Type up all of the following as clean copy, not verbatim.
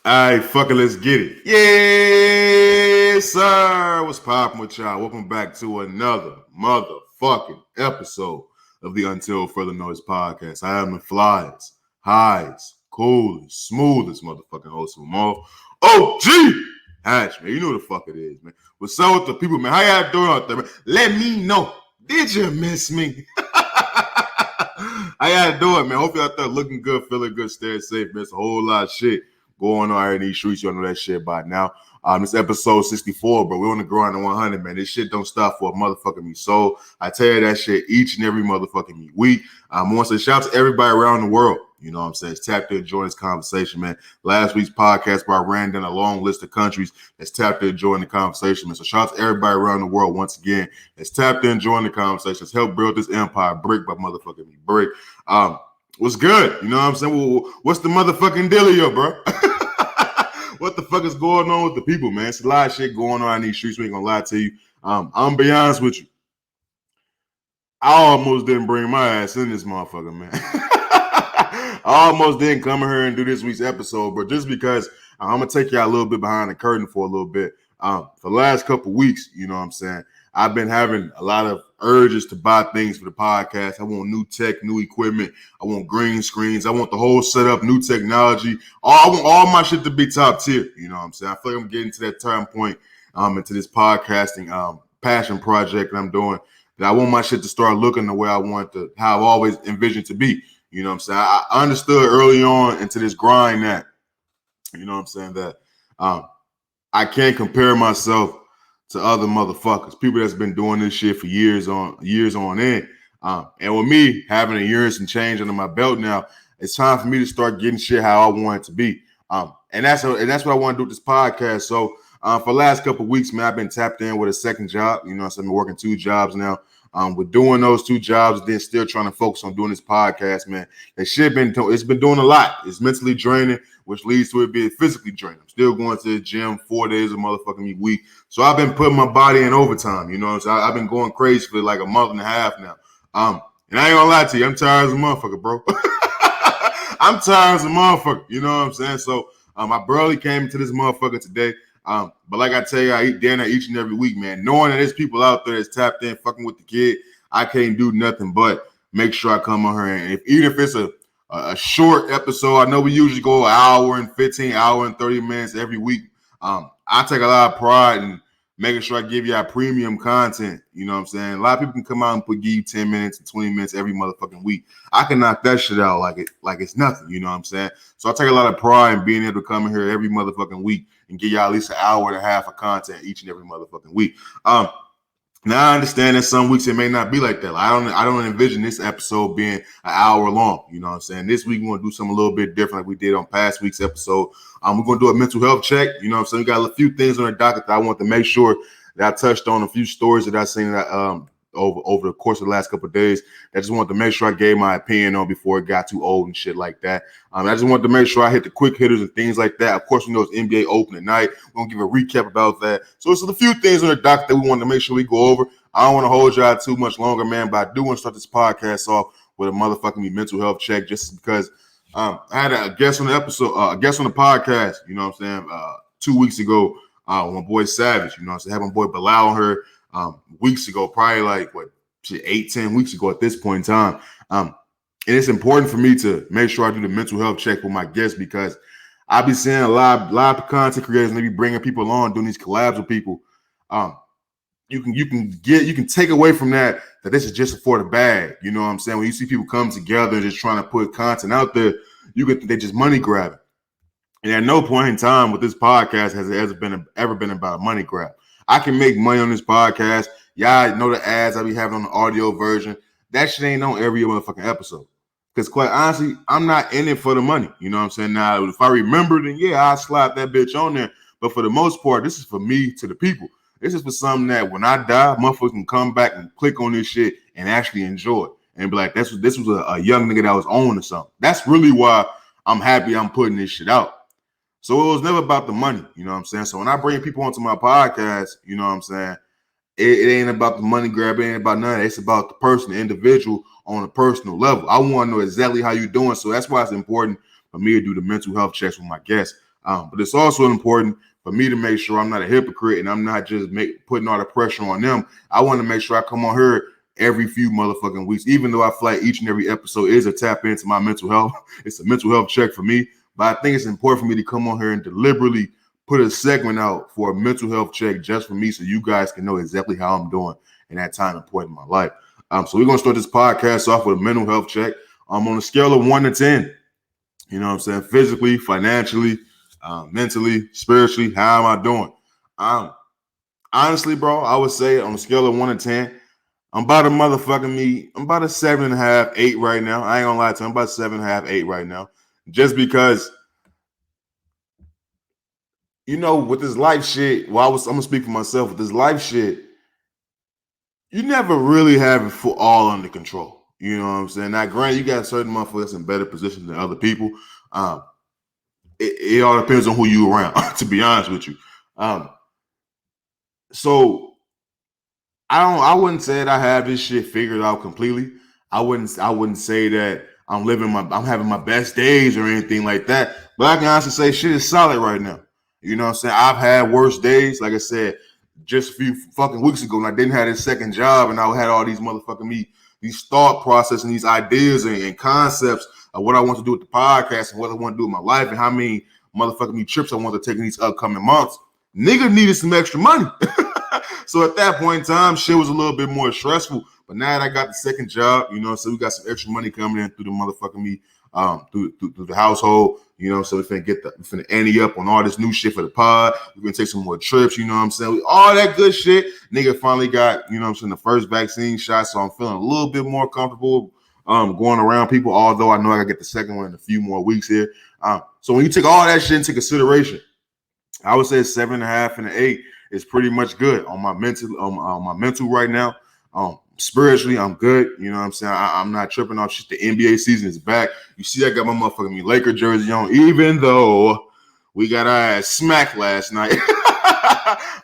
All right, fucker, let's get it. Yes, sir. What's poppin' with y'all? Welcome back to another motherfucking episode of the Until Further Notice podcast. I am the flyest, highest, coolest, smoothest motherfucking host of them all. OG Hatch, man. You know what the fuck it is, man. What's up with the people, man? How y'all doing out there, man? Let me know. Did you miss me? How y'all doing, man? Hope y'all out there looking good, feeling good, staying safe, man. It's a whole lot of shit going on here in these streets. Y'all know that shit by now. This episode 64, bro. We on the grind to 100, man. This shit don't stop for a motherfucking me soul. I tell you that shit each and every motherfucking me week. I want to say shout out to everybody around the world. You know what I'm saying? It's tapped in, join this conversation, man. Last week's podcast, where I ran down a long list of countries that's tapped in, join the conversation, man. So shout out to everybody around the world once again that's tapped in, join the conversation. Let's help build this empire brick by motherfucking me brick. What's good? You know what I'm saying? Well, what's the motherfucking dealio, bro? What the fuck is going on with the people, man? It's a lot of shit going on in these streets. We ain't gonna lie to you. I'm gonna be honest with you. I almost didn't bring my ass in this motherfucker, man. I almost didn't come in here and do this week's episode, but just because I'm gonna take y'all a little bit behind the curtain for a little bit. For the last couple weeks, you know what I'm saying, I've been having a lot of urges to buy things for the podcast. I want new tech, new equipment. I want green screens. I want the whole setup, new technology. I want all my shit to be top tier. You know what I'm saying? I feel like I'm getting to that turn point into this podcasting passion project that I'm doing. That I want my shit to start looking the way I want to, how I've always envisioned to be. You know what I'm saying? I understood early on into this grind that, you know what I'm saying, that I can't compare myself to other motherfuckers, people that's been doing this shit for years on end. And with me having a year and some change under my belt now, it's time for me to start getting shit how I want it to be. And that's what I want to do with this podcast. So for the last couple of weeks, man, I've been tapped in with a second job. You know, so I've been working 2 jobs now. With doing those 2 jobs, then still trying to focus on doing this podcast, man. That shit it's been doing a lot. It's mentally draining, which leads to it being physically draining. I'm still going to the gym 4 days a motherfucking week. So I've been putting my body in overtime. You know what I'm saying? I've been going crazy for like a month and a half now. And I ain't gonna lie to you, I'm tired as a motherfucker, bro. I'm tired as a motherfucker. You know what I'm saying? So I barely came into this motherfucker today. But like I tell you, I eat dinner each and every week, man. Knowing that there's people out there that's tapped in, fucking with the kid, I can't do nothing but make sure I come on here. And even if it's a short episode, I know we usually go an hour and 15, hour and 30 minutes every week. I take a lot of pride in making sure I give y'all premium content. You know what I'm saying? A lot of people can come out and give you 10 minutes and 20 minutes every motherfucking week. I can knock that shit out like it's nothing. You know what I'm saying? So I take a lot of pride in being able to come in here every motherfucking week and give y'all at least an hour and a half of content each and every motherfucking week. Now I understand that some weeks it may not be like that. Like, I don't envision this episode being an hour long. You know what I'm saying? This week we're gonna do something a little bit different like we did on past week's episode. We're gonna do a mental health check. You know what I'm saying? We got a few things on the docket that I want to make sure that I touched on, a few stories that I seen that over the course of the last couple of days. I just wanted to make sure I gave my opinion on before it got too old and shit like that. I just wanted to make sure I hit the quick hitters and things like that. Of course, we know it's NBA Open tonight. We're gonna give a recap about that. So it's a few things on the docket that we wanted to make sure we go over. I don't want to hold y'all too much longer, man, but I do want to start this podcast off with a motherfucking mental health check, just because I had a guest on the episode, a guest on the podcast, you know what I'm saying, 2 weeks ago, my boy Savage, you know what I'm saying, had my boy Bilal on her weeks ago, probably like, 8-10 weeks ago at this point in time. And it's important for me to make sure I do the mental health check with my guests, because I be seeing a lot of content creators and they be bringing people on, doing these collabs with people. You can take away from that this is just for the bag. You know what I'm saying? When you see people come together just trying to put content out there, you can think they just money grabbing. And at no point in time with this podcast has it ever been about a money grab. I can make money on this podcast. Y'all know the ads I be having on the audio version. That shit ain't on every motherfucking episode. Because quite honestly, I'm not in it for the money. You know what I'm saying? Now, if I remember, then yeah, I'll slap that bitch on there. But for the most part, this is for me to the people. This is for something that when I die, motherfuckers can come back and click on this shit and actually enjoy it. And be like, this was a young nigga that was on or something. That's really why I'm happy I'm putting this shit out. So it was never about the money, you know what I'm saying? So when I bring people onto my podcast, you know what I'm saying, it ain't about the money grab, it ain't about none of that. It's about the person, the individual on a personal level. I want to know exactly how you're doing. So that's why it's important for me to do the mental health checks with my guests. But it's also important for me to make sure I'm not a hypocrite and I'm not just putting all the pressure on them. I want to make sure I come on here every few motherfucking weeks, even though I feel like each and every episode is a tap into my mental health. It's a mental health check for me. But I think it's important for me to come on here and deliberately put a segment out for a mental health check just for me so you guys can know exactly how I'm doing in that time and point in my life. So we're going to start this podcast off with a mental health check. On a scale of 1 to 10, you know what I'm saying? Physically, financially, mentally, spiritually, how am I doing? Honestly, bro, I would say on a scale of 1 to 10, I'm about a 7.5, 8 right now. I ain't gonna lie to you. I'm about 7.5, 8 right now. Just because, with this life shit, I'm gonna speak for myself. With this life shit, you never really have it all under control. You know what I'm saying? Now, granted, you got certain motherfuckers in better positions than other people. It all depends on who you around, to be honest with you. So I wouldn't say that I have this shit figured out completely. I wouldn't say that I'm having my best days or anything like that. But I can honestly say shit is solid right now. You know what I'm saying? I've had worse days. Like I said, just a few fucking weeks ago, and I didn't have this second job, and I had all these these thought process and these ideas and concepts of what I want to do with the podcast and what I want to do with my life and how many motherfucking trips I want to take in these upcoming months. Nigga needed some extra money. So at that point in time, shit was a little bit more stressful. But now that I got the second job, so we got some extra money coming in through the motherfucking through the household, so we finna ante up on all this new shit for the pod. We're gonna take some more trips, you know what I'm saying? All that good shit. Nigga finally got, the first vaccine shot, so I'm feeling a little bit more comfortable going around people, although I know I gotta get the second one in a few more weeks here. So when you take all that shit into consideration, I would say 7.5 and an 8 is pretty much good on my mental right now. Spiritually, I'm good. You know what I'm saying? I'm not tripping off shit. The NBA season is back. You see, I got my motherfucking Laker jersey on, even though we got our ass smacked last night.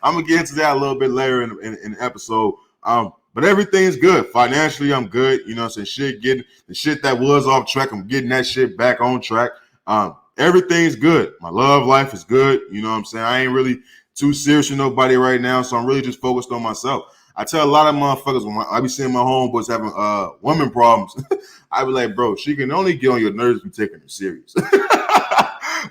I'm gonna get into that a little bit later in the episode. But everything's good. Financially, I'm good. You know what I'm saying? Getting the shit that was off track, I'm getting that shit back on track. Everything's good. My love life is good. You know what I'm saying? I ain't really too serious with nobody right now, so I'm really just focused on myself. I tell a lot of motherfuckers when I be seeing my homeboys having women problems, I be like, bro, she can only get on your nerves if you taking her serious.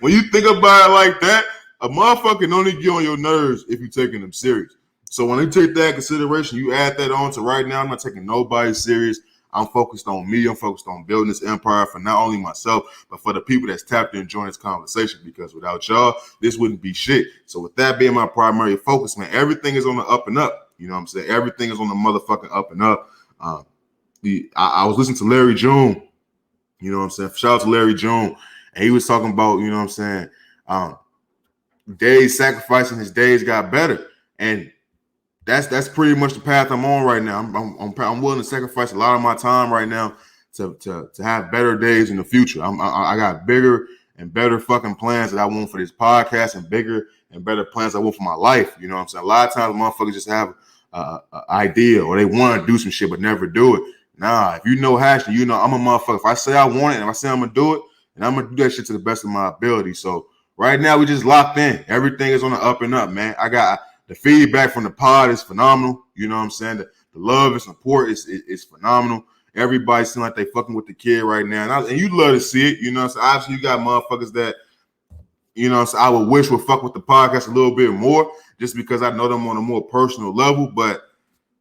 When you think about it like that, a motherfucker can only get on your nerves if you taking them serious. So when you take that consideration, you add that on to right now, I'm not taking nobody serious. I'm focused on me. I'm focused on building this empire for not only myself, but for the people that's tapped in and join this conversation. Because without y'all, this wouldn't be shit. So with that being my primary focus, man, everything is on the up and up. You know what I'm saying? Everything is on the motherfucking up and up. I was listening to Larry June. You know what I'm saying? Shout out to Larry June. And he was talking about, you know what I'm saying, days sacrificing his days got better. And that's pretty much the path I'm on right now. I'm willing to sacrifice a lot of my time right now to have better days in the future. I got bigger and better fucking plans that I want for this podcast and bigger and better plans I want for my life. You know what I'm saying? A lot of times motherfuckers just have an idea or they want to do some shit but never do it. Nah, if you know Ashley, you know I'm a motherfucker. If I say I want it and if I say I'm gonna do it, and I'm gonna do that shit to the best of my ability. So right now we just locked in. Everything is on the up and up, man. I got the feedback from the pod is phenomenal. You know what I'm saying? The love and support is phenomenal. Everybody seems like they fucking with the kid right now. And you'd love to see it. You know what I'm saying? Obviously, you got motherfuckers that, you know, so I would wish would fuck with the podcast a little bit more just because I know them on a more personal level. But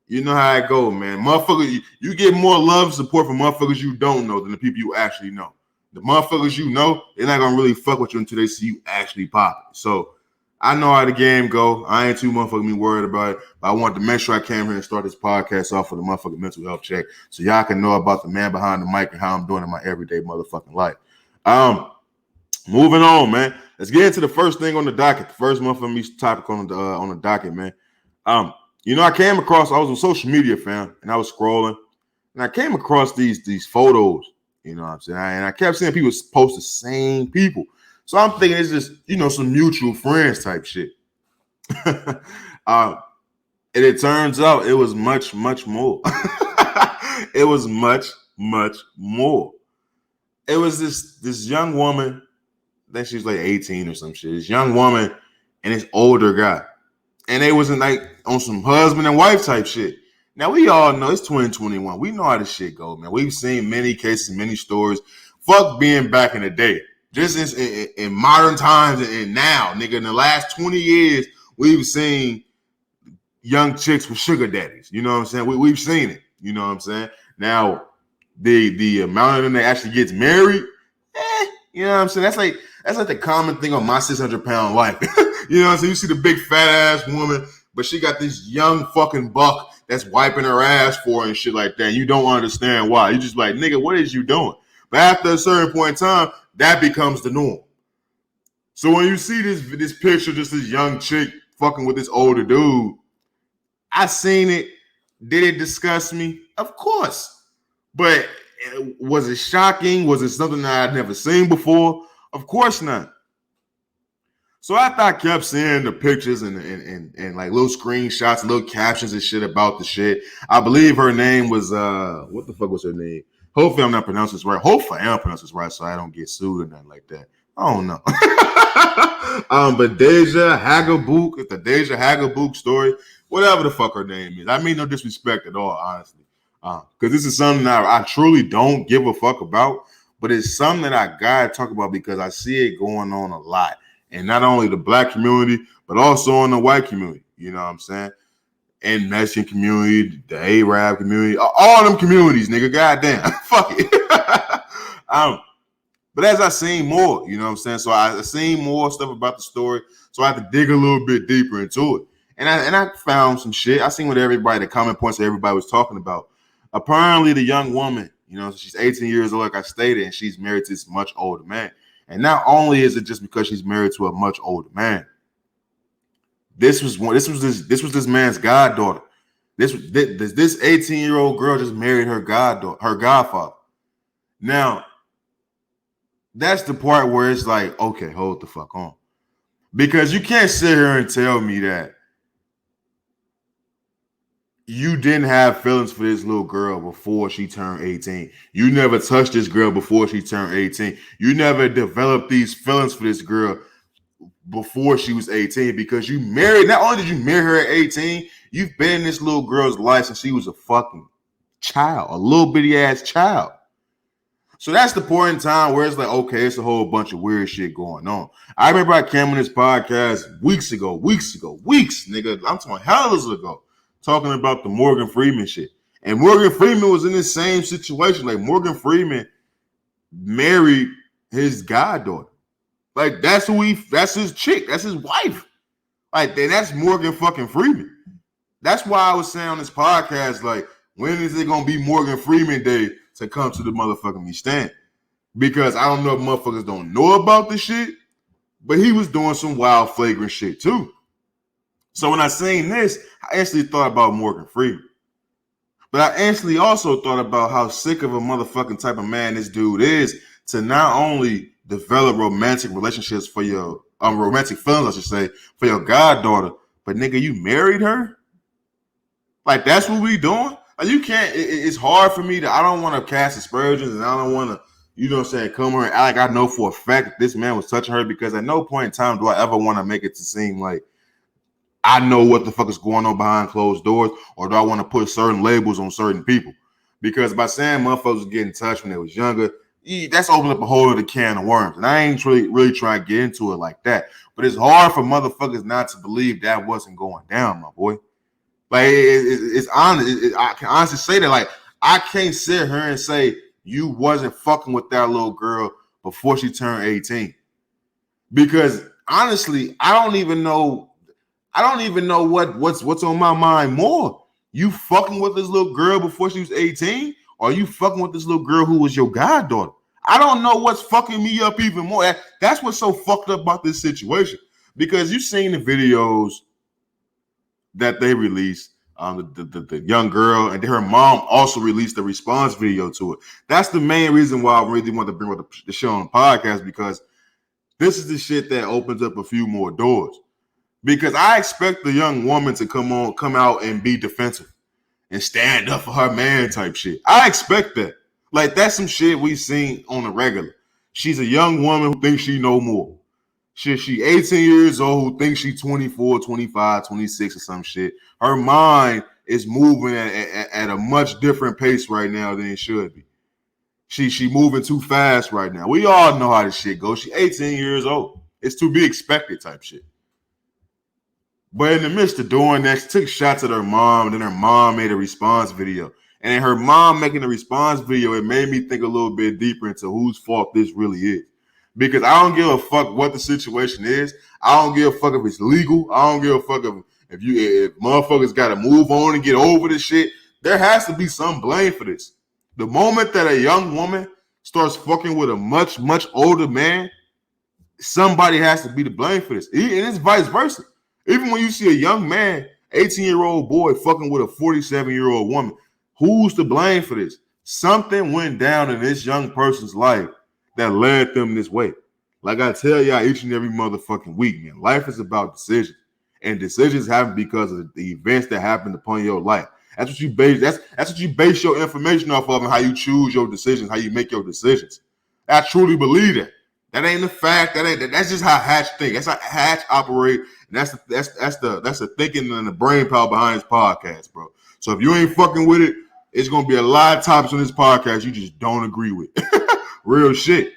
you know how it go, man. Motherfuckers, you get more love and support from motherfuckers you don't know than the people you actually know. The motherfuckers you know, they're not gonna really fuck with you until they see you actually pop it. So I know how the game go. I ain't too motherfucking worried about it. But I wanted to make sure I came here and start this podcast off with a motherfucking mental health check so y'all can know about the man behind the mic and how I'm doing in my everyday motherfucking life. Moving on, man. Let's get into the first thing on the docket. The first motherfucking topic on the docket, man. You know, I was on social media, fam, and I was scrolling, and I came across these photos. You know what I'm saying? And I kept seeing people post the same people. So I'm thinking it's just, you know, some mutual friends type shit. And it turns out it was much, much more. It was much, much more. It was this young woman I think she was like 18 or some shit. This young woman and this older guy. And they wasn't like on some husband and wife type shit. Now we all know it's 2021. We know how this shit go, man. We've seen many cases, many stories. Fuck being back in the day. Just in modern times and now, nigga, in the last 20 years, we've seen young chicks with sugar daddies. You know what I'm saying? We've seen it. You know what I'm saying? Now, the amount of them that actually gets married, you know what I'm saying? That's like the common thing on My 600-Pound Life. You know what I'm saying? You see the big fat ass woman, but she got this young fucking buck that's wiping her ass for her and shit like that. You don't understand why. You just like, nigga, what is you doing? But after a certain point in time, that becomes the norm. So when you see this picture, just this young chick fucking with this older dude, I seen it. Did it disgust me? Of course. But was it shocking? Was it something that I'd never seen before? Of course not. So after I kept seeing the pictures and like little screenshots, little captions and shit about the shit, I believe her name was what the fuck was her name? Hopefully I'm not pronouncing this right. Hopefully I am pronouncing this right so I don't get sued or nothing like that. I don't know. But Deja Hagabook, the Deja Hagabook story, whatever the fuck her name is. I mean no disrespect at all, honestly. Because this is something that I truly don't give a fuck about, but it's something that I gotta talk about because I see it going on a lot. And not only the black community, but also in the white community. You know what I'm saying? And Mexican community, the Arab community, all them communities, nigga. Goddamn. Fuck it. But as I seen more, you know what I'm saying? So I seen more stuff about the story. So I had to dig a little bit deeper into it. And I found some shit. I seen what the comment points that everybody was talking about. Apparently the young woman, you know, she's 18 years old, like I stated, and she's married to this much older man. And not only is it just because she's married to a much older man, this was this man's goddaughter. This 18-year-old girl just married her godfather. Now, that's the part where it's like, okay, hold the fuck on. Because you can't sit here and tell me that you didn't have feelings for this little girl before she turned 18. You never touched this girl before she turned 18. You never developed these feelings for this girl before she was 18 because you married. Not only did you marry her at 18, you've been in this little girl's life since she was a fucking child, a little bitty ass child. So that's the point in time where it's like, okay, it's a whole bunch of weird shit going on. I remember I came on this podcast weeks ago, nigga. I'm talking hellas ago. Talking about the Morgan Freeman shit. And Morgan Freeman was in the same situation. Like Morgan Freeman married his goddaughter. Like that's his chick. That's his wife. Like that's Morgan fucking Freeman. That's why I was saying on this podcast, like, when is it gonna be Morgan Freeman Day to come to the motherfucking me stand? Because I don't know if motherfuckers don't know about this shit, but he was doing some wild flagrant shit too. So when I seen this, I actually thought about Morgan Freeman. But I actually also thought about how sick of a motherfucking type of man this dude is to not only develop romantic relationships for your romantic feelings, I should say, for your goddaughter, but nigga, you married her? Like that's what we doing? Like you can't, it's hard for me I don't want to cast aspersions and I don't want to, you know what I'm saying, come here and act like I know for a fact that this man was touching her because at no point in time do I ever want to make it to seem like I know what the fuck is going on behind closed doors, or do I want to put certain labels on certain people? Because by saying motherfuckers was getting touched when they was younger, that's opening up a whole other can of worms. And I ain't really trying to get into it like that. But it's hard for motherfuckers not to believe that wasn't going down, my boy. Like, it's honest. I can honestly say that. Like, I can't sit here and say you wasn't fucking with that little girl before she turned 18. Because honestly, I don't even know what's on my mind more. You fucking with this little girl before she was 18, or you fucking with this little girl who was your goddaughter? I don't know what's fucking me up even more. That's what's so fucked up about this situation. Because you've seen the videos that they released, the young girl, and then her mom also released a response video to it. That's the main reason why I really want to bring up the show on the podcast, because this is the shit that opens up a few more doors. Because I expect the young woman to come out and be defensive and stand up for her man type shit. I expect that. Like, that's some shit we've seen on the regular. She's a young woman who thinks she know more. She 18 years old who thinks she 24, 25, 26 or some shit. Her mind is moving at a much different pace right now than it should be. She moving too fast right now. We all know how this shit goes. She 18 years old. It's to be expected type shit. But in the midst of doing that, she took shots at her mom, and then her mom made a response video. And in her mom making the response video, it made me think a little bit deeper into whose fault this really is. Because I don't give a fuck what the situation is. I don't give a fuck if it's legal. I don't give a fuck if motherfuckers got to move on and get over this shit. There has to be some blame for this. The moment that a young woman starts fucking with a much, much older man, somebody has to be to blame for this. And it's vice versa. Even when you see a young man, 18-year-old boy fucking with a 47-year-old woman, who's to blame for this? Something went down in this young person's life that led them this way. Like I tell y'all each and every motherfucking week, man, life is about decisions. And decisions happen because of the events that happened upon your life. That's what you base. That's what you base your information off of, and how you choose your decisions, how you make your decisions. I truly believe that. That ain't the fact. That's just how Hatch think. That's how Hatch operate. And that's the thinking and the brain power behind this podcast, bro. So if you ain't fucking with it, it's gonna be a lot of topics on this podcast you just don't agree with. Real shit.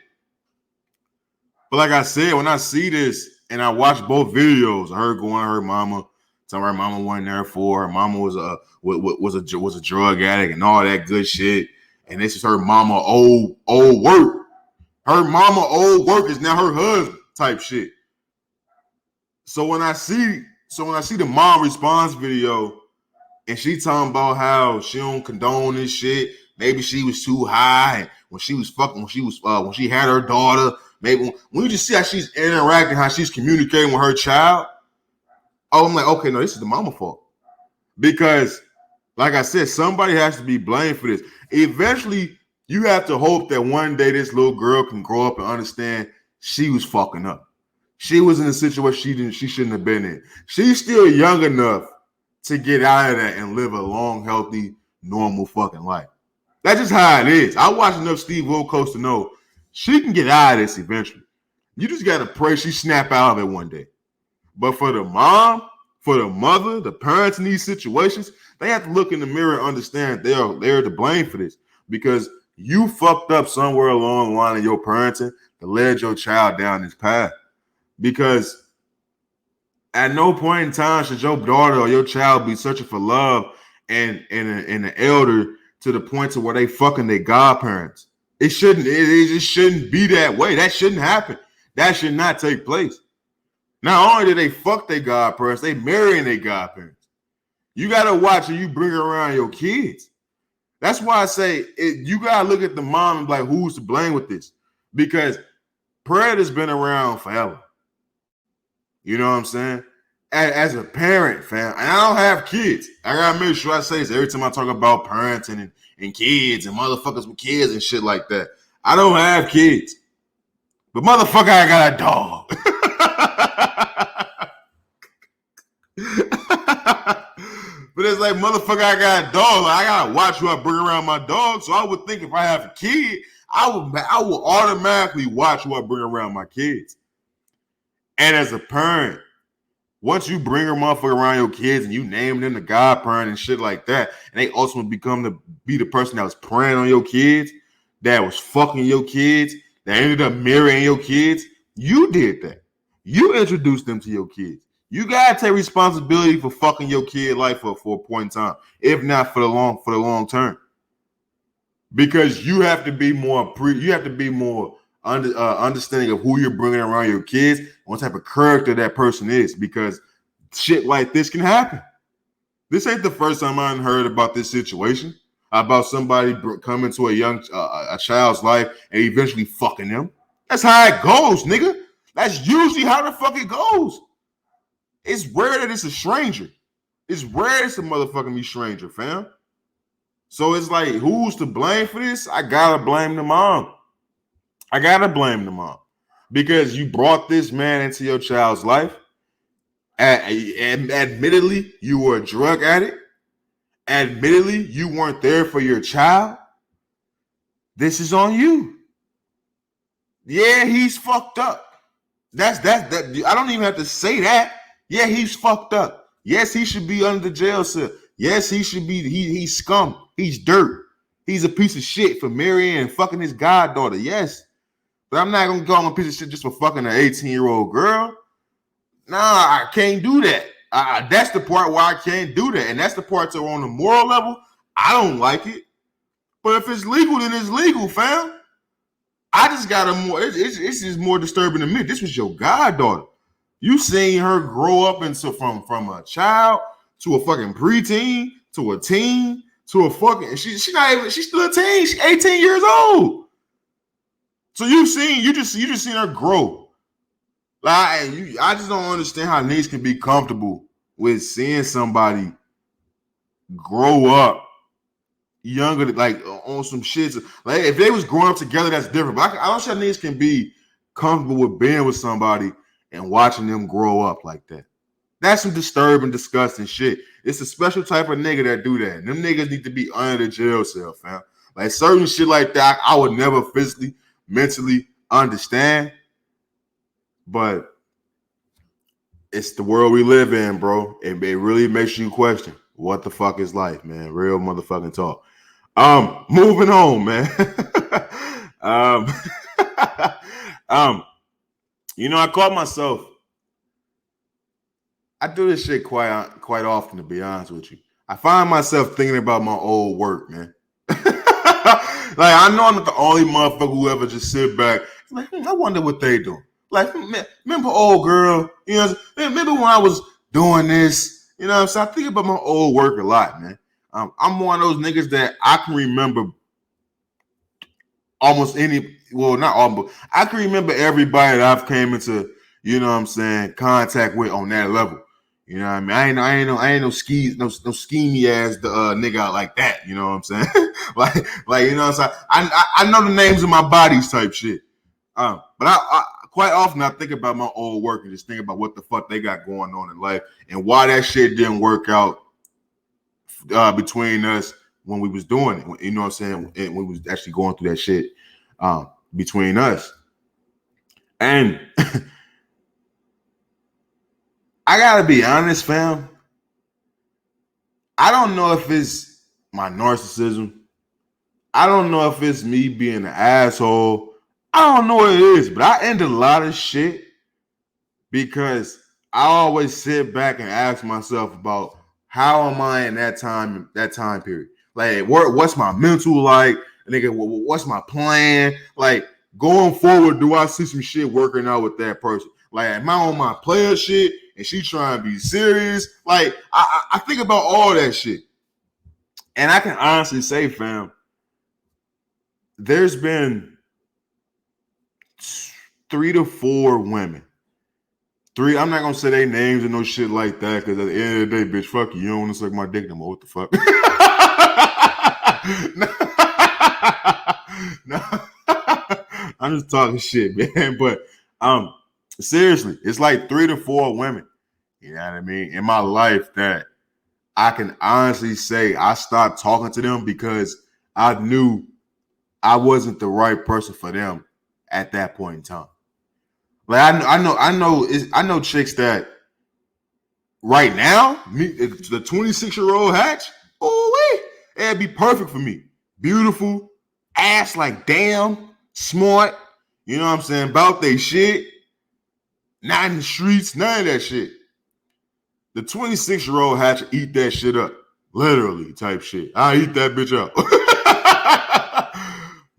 But like I said, when I see this and I watch both videos, her going to her mama, telling her mama wasn't there for her. Her mama was a drug addict and all that good shit. And this is her mama old work. Her mama old work is now her husband type shit. So when I see the mom response video and she talking about how she don't condone this shit, maybe she was too high, and when she had her daughter, maybe when you just see how she's interacting, how she's communicating with her child, I'm like, okay, no, this is the mama fault. Because, like I said, somebody has to be blamed for this. Eventually, you have to hope that one day this little girl can grow up and understand she was fucking up. She was in a situation she shouldn't have been in. She's still young enough to get out of that and live a long, healthy, normal fucking life. That's just how it is. I watched enough Steve Wilkos to know she can get out of this eventually. You just got to pray she snap out of it one day. But for the mom, for the mother, the parents in these situations, they have to look in the mirror and understand they're to blame for this. Because you fucked up somewhere along the line of your parenting that led your child down this path. Because at no point in time should your daughter or your child be searching for love and an elder to the point to where they fucking their godparents. It just shouldn't be that way. That shouldn't happen. That should not take place. Not only do they fuck their godparents, they marrying their godparents. You gotta watch who you bring around your kids. That's why I say you gotta look at the mom and be like, who's to blame with this? Because predator's been around forever. You know what I'm saying? As a parent, fam, and I don't have kids. I gotta make sure I say this every time I talk about parenting and kids and motherfuckers with kids and shit like that. I don't have kids. But motherfucker, I got a dog. But it's like, motherfucker, I got a dog. Like, I gotta watch who I bring around my dog. So I would think if I have a kid, I will automatically watch who I bring around my kids. And as a parent, once you bring a motherfucker around your kids and you name them the godparent and shit like that, and they ultimately be the person that was preying on your kids, that was fucking your kids, that ended up marrying your kids, you did that. You introduced them to your kids. You gotta take responsibility for fucking your kid life for a point in time, if not for the long term. Because you have to be more understanding of who you're bringing around your kids, what type of character that person is, because shit like this can happen. This ain't the first time I heard about this situation, about somebody coming to a child's life and eventually fucking them. That's how it goes, nigga. That's usually how the fuck it goes. It's rare that it's a stranger. It's rare it's a motherfucking stranger, fam. So it's like, who's to blame for this? I gotta blame the mom. Because you brought this man into your child's life. Admittedly, you were a drug addict. Admittedly, you weren't there for your child. This is on you. Yeah, he's fucked up. That. I don't even have to say that. Yeah, he's fucked up. Yes, he should be under the jail cell. Yes, he should be. He's scum. He's dirt. He's a piece of shit for marrying and fucking his goddaughter. Yes, but I'm not gonna call him a piece of shit just for fucking an 18-year-old girl. Nah, I can't do that. That's the part where I can't do that, and that's the part that on the moral level I don't like it. But if it's legal, then it's legal, fam. I just got a more. It's just more disturbing to me. This was your goddaughter. You seen her grow up into from a child to a fucking preteen to a teen to a fucking. She's not even. She's still a teen. She's 18 years old. So you just seen her grow. Like I just don't understand how niggas can be comfortable with seeing somebody grow up younger, like on some shit. Like if they was growing up together, that's different. But I don't see how niggas can be comfortable with being with somebody and watching them grow up like that. That's some disturbing, disgusting shit. It's a special type of nigga that do that. Them niggas need to be under the jail cell, fam. Like certain shit like that, I would never physically, mentally understand. But it's the world we live in, bro. It really makes you question what the fuck is life, man. Real motherfucking talk. Moving on, man. I caught myself. I do this shit quite often, to be honest with you. I find myself thinking about my old work, man. Like I know I'm not the only motherfucker who ever just sit back. Like, I wonder what they do. Like, remember old girl? You know, remember when I was doing this? You know what I'm saying? I think about my old work a lot, man. I'm one of those niggas that I can remember almost any, well, not all, but I can remember everybody that I've came into, you know what I'm saying, contact with on that level. You know what I mean? I ain't no schemy ass nigga like that. You know what I'm saying? like you know what I'm saying? I know the names of my bodies type shit. But I quite often I think about my old work and just think about what the fuck they got going on in life and why that shit didn't work out between us when we was doing it. You know what I'm saying? And we was actually going through that shit between us. And I gotta be honest, fam. I don't know if it's my narcissism. I don't know if it's me being an asshole. I don't know what it is, but I end a lot of shit because I always sit back and ask myself about how am I in that time period? Like, what's my mental like? Nigga, what's my plan? Like, going forward, do I see some shit working out with that person? Like, am I on my player shit and she trying to be serious? Like, I think about all that shit. And I can honestly say, fam, there's been 3 to 4 women. I'm not gonna say their names and no shit like that, because at the end of the day, bitch, fuck you. You don't want to suck my dick no more. What the fuck? No. I'm just talking shit, man. But seriously, it's like 3 to 4 women, you know what I mean, in my life that I can honestly say I stopped talking to them because I knew I wasn't the right person for them at that point in time. Like I know chicks that right now, the 26-year-old hatch, oh wait, it'd be perfect for me. Beautiful, ass like damn, smart, you know what I'm saying, about they shit, not in the streets, none of that shit. The 26-year-old hatch eat that shit up. Literally type shit. I eat that bitch up.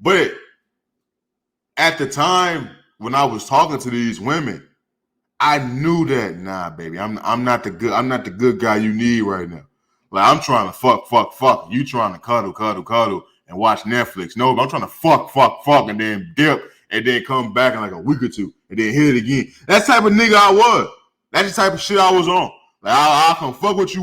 But at the time when I was talking to these women, I knew that, nah, baby, I'm not the good guy you need right now. Like, I'm trying to fuck. You trying to cuddle, and watch Netflix. No, I'm trying to fuck, and then dip, and then come back in like a week or two, and then hit it again. That's the type of nigga I was. That's the type of shit I was on. Like, I'll come fuck with you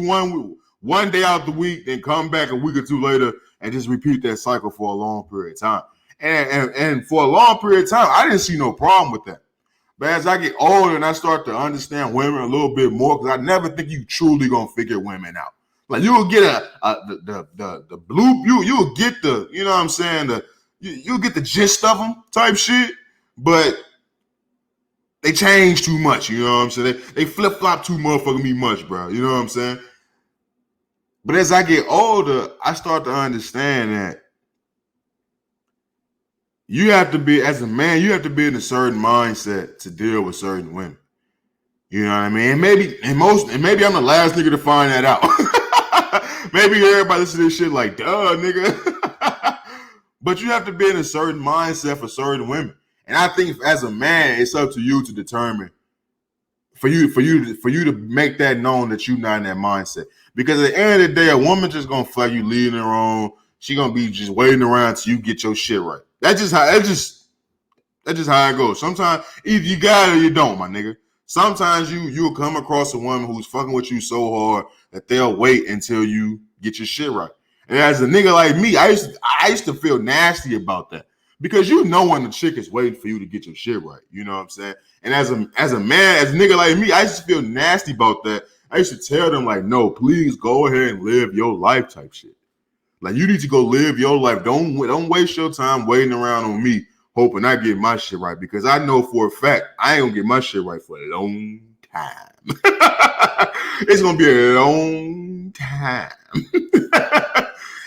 one day out the week, then come back a week or two later, and just repeat that cycle for a long period of time. And for a long period of time, I didn't see no problem with that. But as I get older and I start to understand women a little bit more, because I never think you truly gonna figure women out. Like, you'll get the blue, you'll get the, you know what I'm saying, you'll get the gist of them type shit. but they change too much. You know what I'm saying? They flip flop too motherfucking me much, bro. You know what I'm saying? But as I get older, I start to understand that you have to be, as a man, you have to be in a certain mindset to deal with certain women. You know what I mean? And maybe I'm the last nigga to find that out. Maybe everybody listen to this shit like, duh, nigga. But you have to be in a certain mindset for certain women. And I think as a man, it's up to you to determine, for you to make that known that you're not in that mindset. Because at the end of the day, a woman just gonna flag you leading her on. She gonna be just waiting around till you get your shit right. That's just how it goes. Sometimes either you got it or you don't, my nigga. Sometimes you'll come across a woman who's fucking with you so hard that they'll wait until you get your shit right. And as a nigga like me, I used to feel nasty about that. Because you know when the chick is waiting for you to get your shit right. You know what I'm saying? And as a man, as a nigga like me, I used to feel nasty about that. I used to tell them like, no, please go ahead and live your life type shit. Like, you need to go live your life. Don't waste your time waiting around on me hoping I get my shit right, because I know for a fact I ain't gonna get my shit right for a long time. It's gonna be a long time.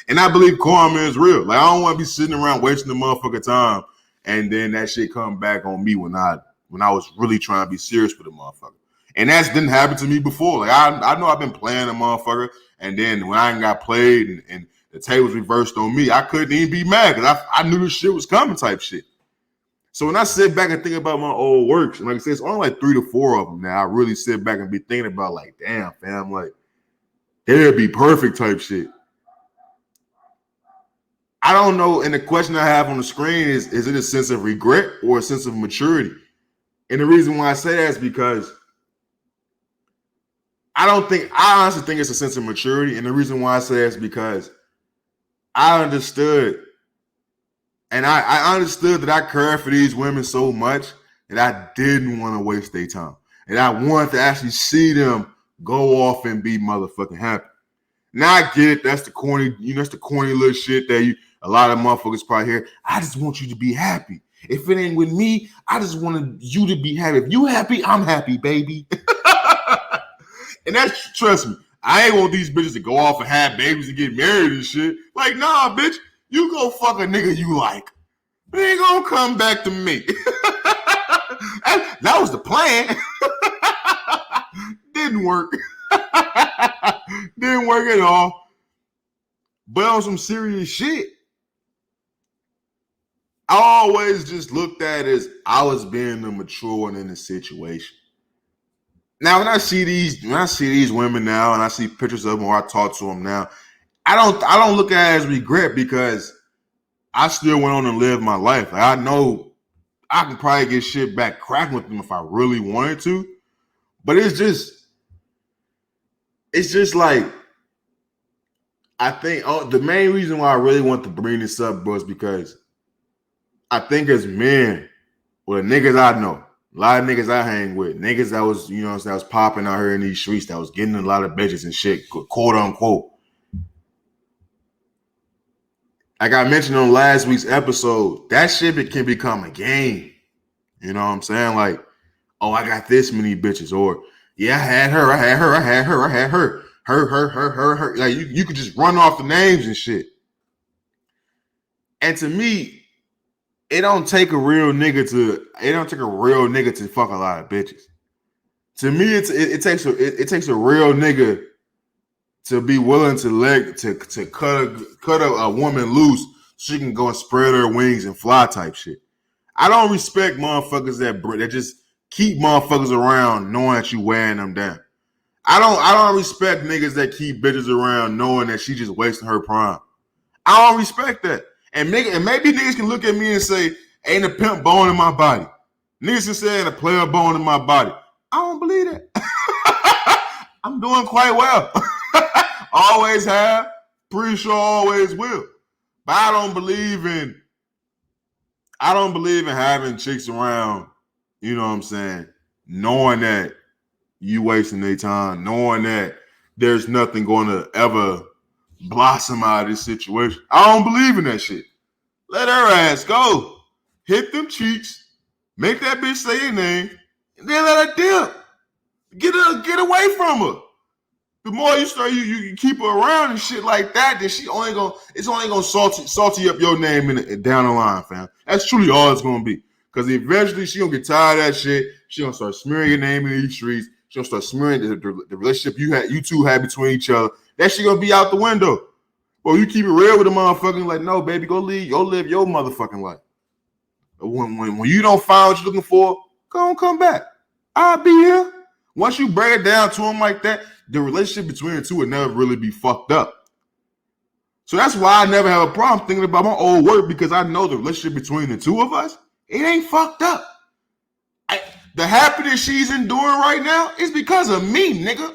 And I believe karma is real. Like, I don't want to be sitting around wasting the motherfucking time and then that shit come back on me when I was really trying to be serious with the motherfucker. And that didn't happen to me before. Like, I know I've been playing a motherfucker, and then when I got played and the tables reversed on me, I couldn't even be mad because I knew this shit was coming type shit. So when I sit back and think about my old works, and like I said, it's only like 3 to 4 of them now, I really sit back and be thinking about like, damn, fam, like, it'd be perfect type shit. I don't know, and the question I have on the screen is it a sense of regret or a sense of maturity? And the reason why I say that is because I honestly think it's a sense of maturity. And the reason why I say that is because I understood, and I understood that I cared for these women so much that I didn't want to waste their time. And I wanted to actually see them go off and be motherfucking happy. Now I get it. That's the corny little shit that a lot of motherfuckers probably hear. I just want you to be happy. If it ain't with me, I just wanted you to be happy. If you happy, I'm happy, baby. And that's, trust me, I ain't want these bitches to go off and have babies and get married and shit. Like, nah, bitch, you go fuck a nigga you like. They ain't gonna come back to me. That was the plan. Didn't work. Didn't work at all. But on some serious shit, I always just looked at it as I was being the mature one in the situation. Now, when I see these women now, and I see pictures of them or I talk to them now, I don't look at it as regret, because I still went on and lived my life. Like, I know I can probably get shit back cracking with them if I really wanted to, but it's just like, I think the main reason why I really want to bring this up, bro, is because I think as men, well, the niggas I know, a lot of niggas I hang with, niggas that was, that was popping out here in these streets, that was getting a lot of bitches and shit, quote unquote. Like I mentioned on last week's episode, that shit can become a game. You know what I'm saying? Like, oh, I got this many bitches, or yeah, I had her. Her. Like, you could just run off the names and shit. And to me, it don't take a real nigga to fuck a lot of bitches. To me, it takes a real nigga to be willing to cut a woman loose so she can go and spread her wings and fly type shit. I don't respect motherfuckers that just keep motherfuckers around knowing that you wearing them down. I don't respect niggas that keep bitches around knowing that she just wasting her prime. I don't respect that. And maybe niggas can look at me and say, ain't a pimp bone in my body. Niggas can say ain't a player bone in my body. I don't believe that. I'm doing quite well. Always have. Pretty sure always will. But I don't believe in having chicks around, you know what I'm saying, knowing that you wasting their time, knowing that there's nothing going to ever blossom out of this situation. I don't believe in that shit. Let her ass go. Hit them cheeks Make that bitch say your name, and then let her dip. Get away from her. The more you start, you keep her around and shit like that, then it's only gonna salty up your name down the line, fam. That's truly all it's gonna be. Because eventually she gonna get tired of that shit. She gonna start smearing your name in these streets. She gonna start smearing the relationship you two had between each other. That shit gonna be out the window. Well, you keep it real with the motherfucker, like, no, baby, go live your motherfucking life. When you don't find what you're looking for, come back. I'll be here. Once you break it down to him like that, the relationship between the two would never really be fucked up. So that's why I never have a problem thinking about my old work, because I know the relationship between the two of us, it ain't fucked up. The happiness she's enduring right now is because of me, nigga.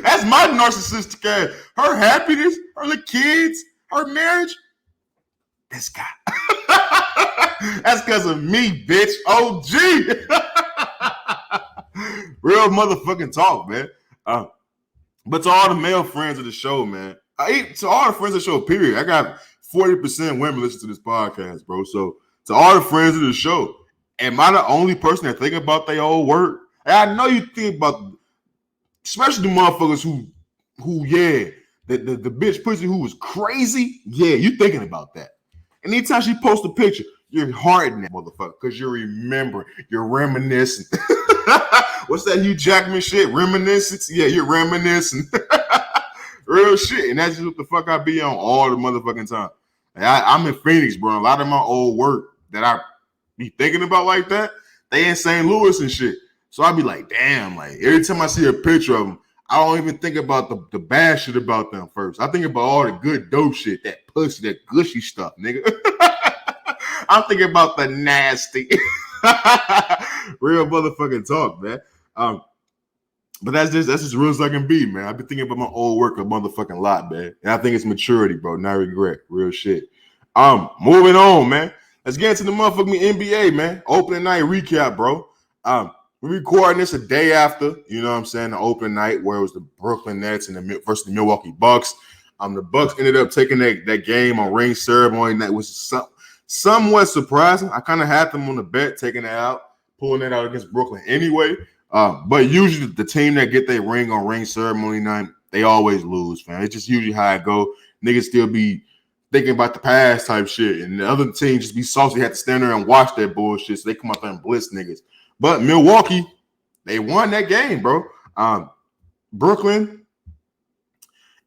That's my narcissistic ass. Her happiness, her kids, her marriage, this guy. That's because of me, bitch. OG. Real motherfucking talk, man. But to all the male friends of the show, man, to all the friends of the show, period. I got 40% women listen to this podcast, bro. So to all the friends of the show, am I the only person that think about their old work? And I know you think about, especially the motherfuckers who yeah, the bitch pussy who was crazy. Yeah, you thinking about that. Anytime she posts a picture, you're hearting that motherfucker because you're remembering, you're reminiscing. What's that Hugh Jackman shit? Reminiscence? Yeah, you're reminiscing. Real shit. And that's just what the fuck I be on all the motherfucking time. I'm in Phoenix, bro. A lot of my old work that I be thinking about like that, they in St. Louis and shit. So I be like, damn, like every time I see a picture of them, I don't even think about the bad shit about them first. I think about all the good dope shit, that pussy, that gushy stuff, nigga. I'm thinking about the nasty. Real motherfucking talk, man. But that's just as real as I can be, man. I've been thinking about my old work a motherfucking lot, man. And I think it's maturity, bro, not regret. Real shit. Moving on, man. Let's get into the motherfucking NBA, man. Opening night recap, bro. We're recording this a day after, you know what I'm saying, the opening night where it was the Brooklyn Nets and versus the Milwaukee Bucks. The Bucks ended up taking that game on ring ceremony. That was somewhat surprising. I kind of had them on the bet, taking it out, pulling it out against Brooklyn anyway. But usually the team that get their ring on ring ceremony night, they always lose, man. It's just usually how it go. Niggas still be thinking about the past type shit, and the other team just be saucy, had to stand there and watch that bullshit, so they come out there and blitz niggas. But Milwaukee, they won that game, bro. Brooklyn,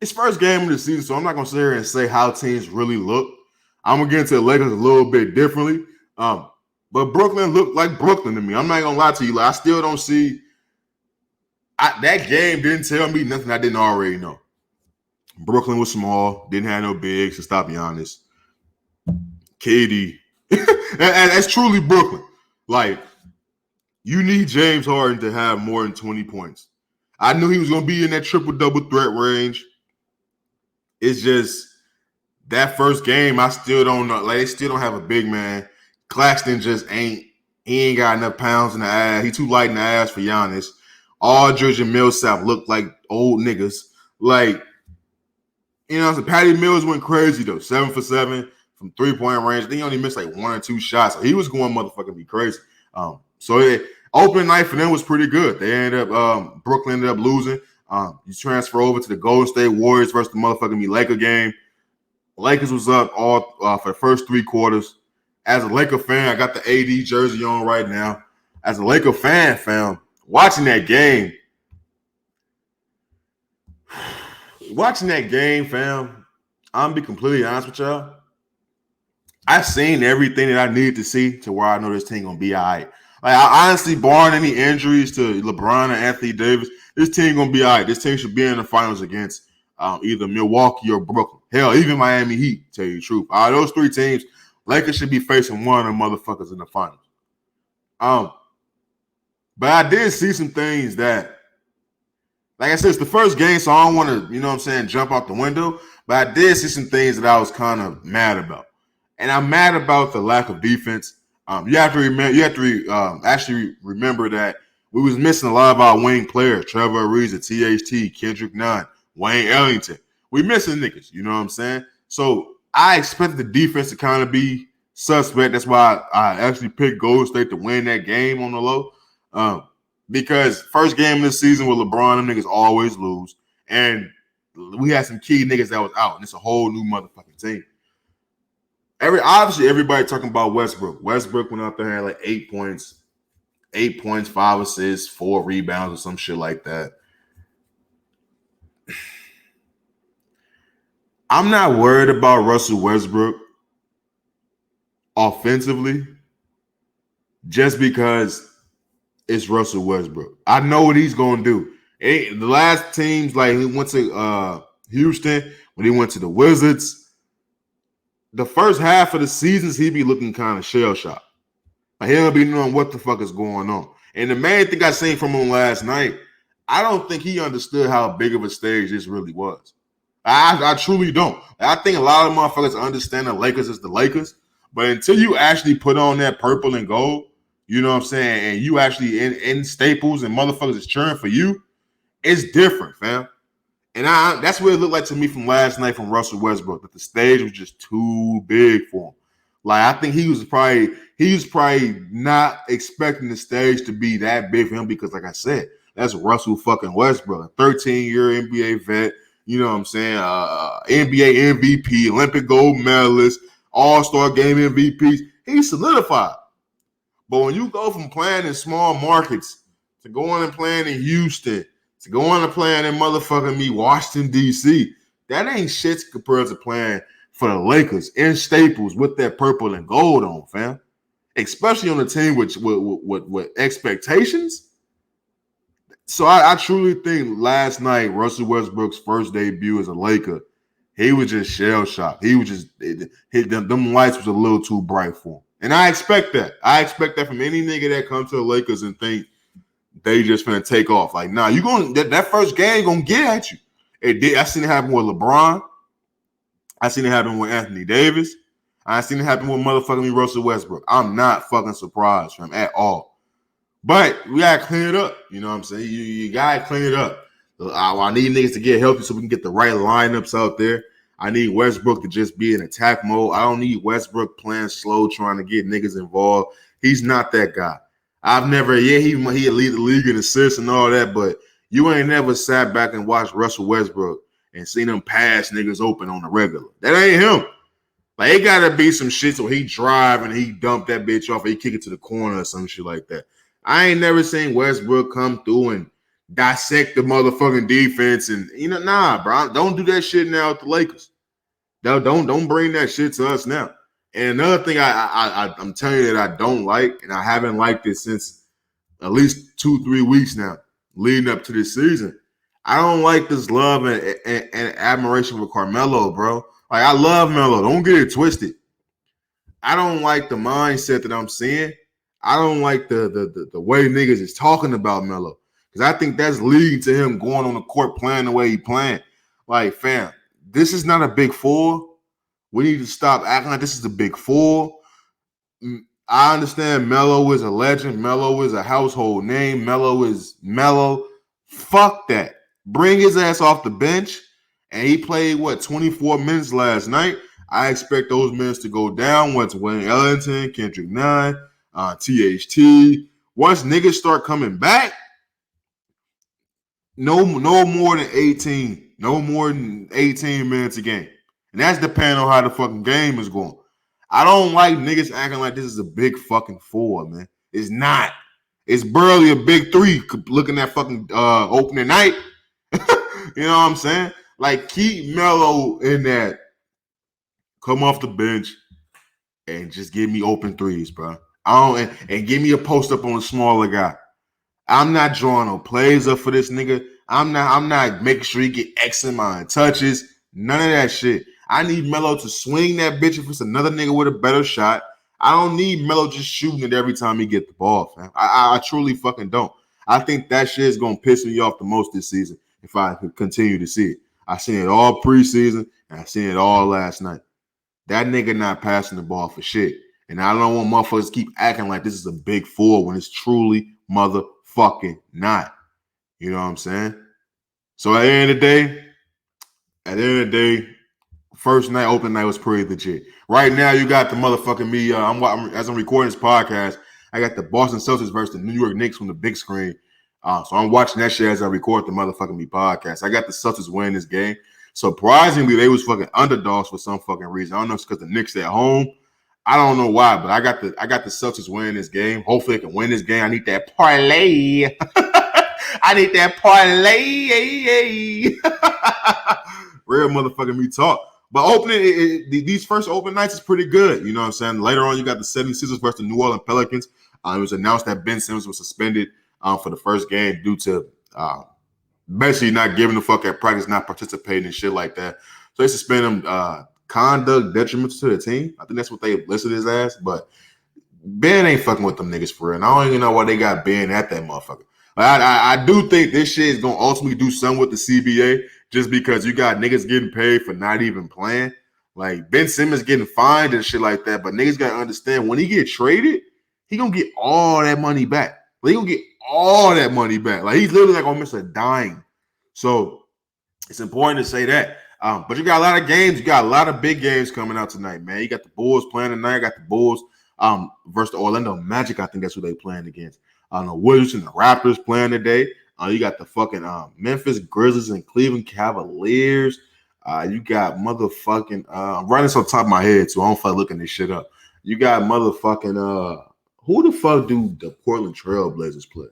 it's first game of the season, so I'm not going to sit here and say how teams really look. I'm going to get into the Lakers a little bit differently. But Brooklyn looked like Brooklyn to me. I'm not going to lie to you. Like, I still don't see – that game didn't tell me nothing I didn't already know. Brooklyn was small, didn't have no bigs, to stop being honest. KD. and that's truly Brooklyn. Like, you need James Harden to have more than 20 points. I knew he was going to be in that triple-double threat range. It's just that first game, I still don't know. Like, they still don't have a big man. Claxton just he ain't got enough pounds in the ass. He too light in the ass for Giannis. Aldridge and Millsap look like old niggas. Like, you know, Patty Mills went crazy, though. 7 for 7 from three-point range. I think he only missed like 1 or 2 shots. So he was going motherfucking be crazy. Opening night for them was pretty good. They ended up Brooklyn ended up losing. You transfer over to the Golden State Warriors versus the motherfucking Laker game. Lakers was up all for the first 3 quarters. As a Laker fan, I got the AD jersey on right now. As a Laker fan, fam, watching that game, fam, I'm gonna be completely honest with y'all. I've seen everything that I needed to see to where I know this team gonna be all right. Like, I honestly, barring any injuries to LeBron or Anthony Davis, this team gonna be all right. This team should be in the finals against either Milwaukee or Brooklyn. Hell, even Miami Heat, tell you the truth. Out of those 3 teams, Lakers should be facing one of them motherfuckers in the finals. But I did see some things that, like I said, it's the first game, so I don't want to, you know what I'm saying, jump out the window. But I did see some things that I was kind of mad about. And I'm mad about the lack of defense. You have to remember. Actually remember that we was missing a lot of our wing players: Trevor Ariza, THT, Kendrick Nunn, Wayne Ellington. We missing niggas. You know what I'm saying? So I expected the defense to kind of be suspect. That's why I actually picked Golden State to win that game on the low. Because first game of the season with LeBron, them niggas always lose. And we had some key niggas that was out, and it's a whole new motherfucking team. Obviously, everybody talking about Westbrook. Westbrook went out there and had like 8 points, 5 assists, 4 rebounds, or some shit like that. I'm not worried about Russell Westbrook offensively just because it's Russell Westbrook. I know what he's going to do. The last teams, like he went to Houston, when he went to the Wizards, the first half of the seasons, he'd be looking kind of shell-shocked. Like, he don't be knowing what the fuck is going on. And the main thing I seen from him last night, I don't think he understood how big of a stage this really was. I truly don't. I think a lot of motherfuckers understand the Lakers is the Lakers, but until you actually put on that purple and gold, you know what I'm saying, and you actually in Staples and motherfuckers is cheering for you, it's different, fam. And that's what it looked like to me from last night from Russell Westbrook, that the stage was just too big for him. Like, I think he was probably not expecting the stage to be that big for him because, like I said, that's Russell fucking Westbrook, a 13-year NBA vet. You know what I'm saying? NBA MVP, Olympic gold medalist, All-Star game MVPs. He's solidified. But when you go from playing in small markets to going and playing in Houston to going and playing in motherfucking Washington, D.C., that ain't shit compared to playing for the Lakers in Staples with that purple and gold on, fam. Especially on a team with expectations. So I truly think last night, Russell Westbrook's first debut as a Laker, he was just shell-shocked. He was just, them lights was a little too bright for him. And I expect that. I expect that from any nigga that comes to the Lakers and think they just finna take off. Like, nah, you gonna that first game gonna get at you. It did. I seen it happen with LeBron. I seen it happen with Anthony Davis. I seen it happen with motherfucking Russell Westbrook. I'm not fucking surprised from at all. But we gotta clean it up. You know what I'm saying? You gotta clean it up. I need niggas to get healthy so we can get the right lineups out there. I need Westbrook to just be in attack mode. I don't need Westbrook playing slow, trying to get niggas involved. He's not that guy. I've never, he lead the league in assists and all that, but you ain't never sat back and watched Russell Westbrook and seen him pass niggas open on the regular. That ain't him. Like, it gotta be some shit so he drive and he dump that bitch off or he kick it to the corner or some shit like that. I ain't never seen Westbrook come through and dissect the motherfucking defense and, nah, bro. Don't do that shit now with the Lakers. Don't bring that shit to us now. And another thing I'm telling you that I don't like, and I haven't liked it since at least 2-3 weeks now, leading up to this season. I don't like this love and admiration for Carmelo, bro. Like, I love Melo. Don't get it twisted. I don't like the mindset that I'm seeing. I don't like the way niggas is talking about Melo. Because I think that's leading to him going on the court playing the way he playing. Like, fam, this is not a big four. We need to stop acting like this is a big four. I understand Melo is a legend. Melo is a household name. Melo is Melo. Fuck that. Bring his ass off the bench. And he played, 24 minutes last night. I expect those minutes to go down once Wayne Ellington, Kendrick Nunn, THT. Once niggas start coming back, no more than 18. No more than 18 minutes a game. And that's depending on how the fucking game is going. I don't like niggas acting like this is a big fucking four, man. It's not. It's barely a big three looking at fucking opening night. You know what I'm saying? Like, keep Melo in that. Come off the bench and just give me open threes, bro. And give me a post up on a smaller guy. I'm not drawing no plays up for this nigga. I'm not making sure he get X amount of touches. None of that shit. I need Melo to swing that bitch if it's another nigga with a better shot. I don't need Melo just shooting it every time he get the ball, fam. I truly fucking don't. I think that shit is gonna piss me off the most this season if I continue to see it. I seen it all preseason and I seen it all last night. That nigga not passing the ball for shit. And I don't want motherfuckers to keep acting like this is a big four when it's truly motherfucking not. You know what I'm saying? So at the end of the day, First night, open night was pretty legit. Right now, you got the motherfucking me. As I'm recording this podcast, I got the Boston Celtics versus the New York Knicks on the big screen. So I'm watching that shit as I record the motherfucking me podcast. I got the Celtics winning this game. Surprisingly, they was fucking underdogs for some fucking reason. I don't know if it's because the Knicks at home. I don't know why, but I got the Celtics winning this game. Hopefully, they can win this game. I need that parlay. I need that parlay. Real motherfucking me talk. But opening these first open nights is pretty good. You know what I'm saying? Later on, you got the 76ers versus the New Orleans Pelicans. It was announced that Ben Simmons was suspended for the first game due to basically not giving a fuck at practice, not participating and shit like that. So they suspended him conduct detrimental to the team. I think that's what they listed his ass. But Ben ain't fucking with them niggas for real. And I don't even know why they got Ben at that motherfucker. I do think this shit is going to ultimately do something with the CBA just because you got niggas getting paid for not even playing. Like, Ben Simmons getting fined and shit like that, but niggas got to understand when he get traded, he going to get all that money back. Like, he going to get all that money back. Like, he's literally like going to miss a dime. So, it's important to say that. But you got a lot of games. You got a lot of big games coming out tonight, man. You got the Bulls playing tonight. I got the Bulls versus the Orlando Magic. I think that's who they playing against. The Wizards and the Raptors playing today. You got the fucking Memphis Grizzlies and Cleveland Cavaliers. You got motherfucking I'm writing this on top of my head, so I don't feel like looking this shit up. You got motherfucking who the fuck do the Portland Trail Blazers play?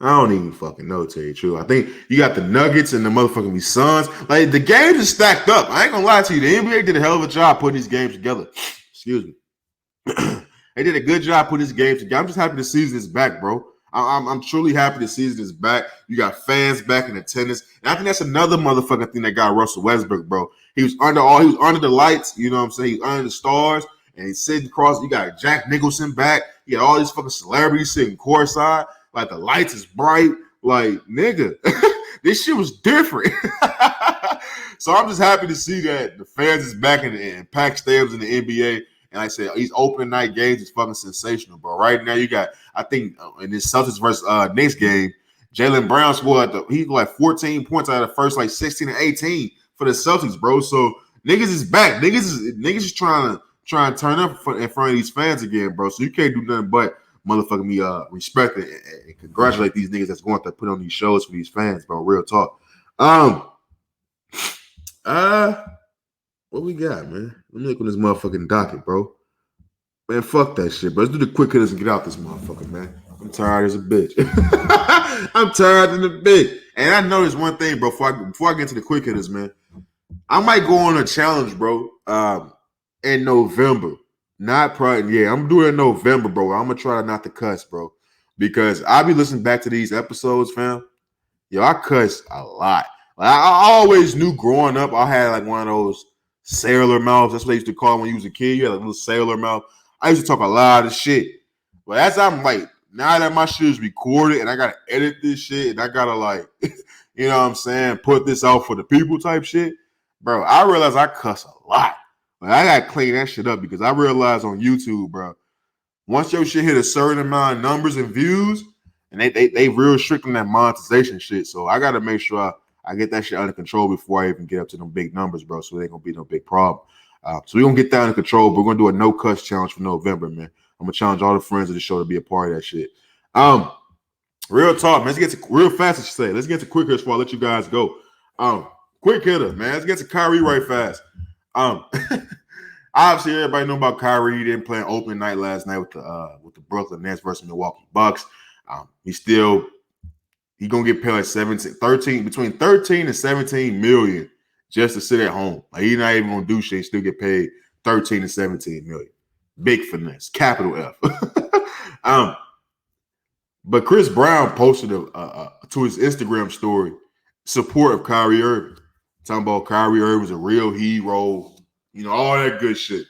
I don't even fucking know, to tell you the truth. I think you got the Nuggets and the motherfucking Suns. Like, the games are stacked up. I ain't gonna lie to you. The NBA did a hell of a job putting these games together. Excuse me. They did a good job putting these games together. I'm just happy the season is back, bro. I'm truly happy the season is back. You got fans back in attendance. And I think that's another motherfucking thing that got Russell Westbrook, bro. He was under the lights, you know what I'm saying? He was under the stars, and he's sitting across. You got Jack Nicholson back. You got all these fucking celebrities sitting courtside. Like, the lights is bright. Like, nigga, this shit was different. So I'm just happy to see that the fans is back in packed stadiums in the NBA. And like I said, these open night games is fucking sensational, bro. Right now, you got, I think, in this Celtics versus Knicks game, Jaylen Brown scored, he like 14 points out of the first like 16 and 18 for the Celtics, bro. So niggas is back. Niggas is trying to turn up in front of these fans again, bro. So you can't do nothing but motherfucking me respect it and congratulate these niggas that's going to put on these shows for these fans, bro. Real talk. What we got, man? Let me look on this motherfucking docket, bro. Man, fuck that shit, bro. Let's do the quick hitters and get out this motherfucker, man. I'm tired as a bitch. I'm tired as a bitch. And I know there's one thing, bro, before I get into the quick hitters, man. I might go on a challenge, bro, in November. Not probably, yeah, I'm doing it in November, bro. I'm going to try not to cuss, bro. Because I'll be listening back to these episodes, fam. Yo, I cuss a lot. Like, I always knew growing up, I had like one of those sailor mouths. That's what they used to call it when you was a kid. You had a little sailor mouth. I used to talk a lot of shit. But as I'm like, now that my shit is recorded and I got to edit this shit and I got to like, you know what I'm saying, put this out for the people type shit, bro, I realize I cuss a lot. Like, I got to clean that shit up because I realized on YouTube, bro, once your shit hit a certain amount of numbers and views, and they real strict on that monetization shit. So I got to make sure I get that shit under control before I even get up to them big numbers, bro. So they ain't going to be no big problem. So we're going to get that under control, but we're going to do a no cuss challenge for November, man. I'm going to challenge all the friends of the show to be a part of that shit. Real talk, man. Let's get to real fast, I should say. Let's get to quick hitters before I let you guys go. Quick hitter, man. Let's get to Kyrie right fast. Obviously, everybody know about Kyrie. He didn't play an open night last night with the Brooklyn Nets versus Milwaukee Bucks. He's gonna get paid like between 13 and 17 million just to sit at home. Like, he's not even gonna do shit. He still get paid 13 to 17 million. Big finesse, capital F. But Chris Brown posted to his Instagram story support of Kyrie Irving, talking about Kyrie Irving's a real hero. You know, all that good shit.